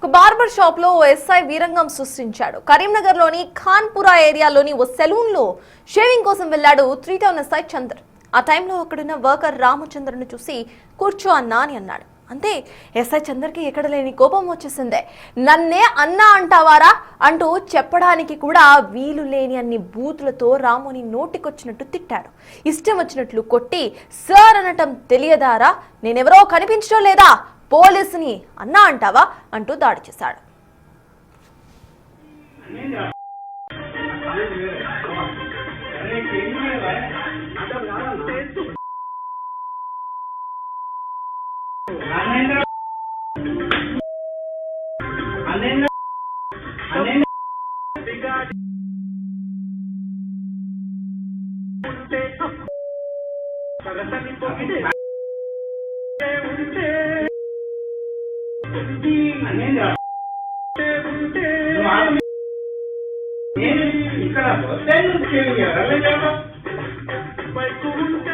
ఒక barber shop లో SI వీరంగం సృష్టించాడు. కరీంనగర్ లోని ఖాన్పురా ఏరియాలోని ఓ సెలూన్ లో షేవింగ్ కోసం వెళ్లాడు 3 టౌన్ ఎస్ఐ చందర్. ఆ టైంలో అక్కడున్న వర్కర్ రామచంద్రను చూసి కూర్చో అన్నా అని అన్నాడు. అంతే ఎస్ఐ చందర్కి ఎక్కడ లేని కోపం వచ్చేసిందే. నన్నే అన్నా అంటావారా అంటూ చెప్పడానికి కూడా వీలు లేని అన్ని బూతులతో రాముని నోటికొచ్చినట్టు తిట్టాడు. ఇష్టం వచ్చినట్లు కొట్టి సార్ అనటం తెలియదారా, నేనెవరో కనిపించడం లేదా, పోలీసుని అన్నా అంటావా అంటూ దాడి చేశాడు. ఇక్కడ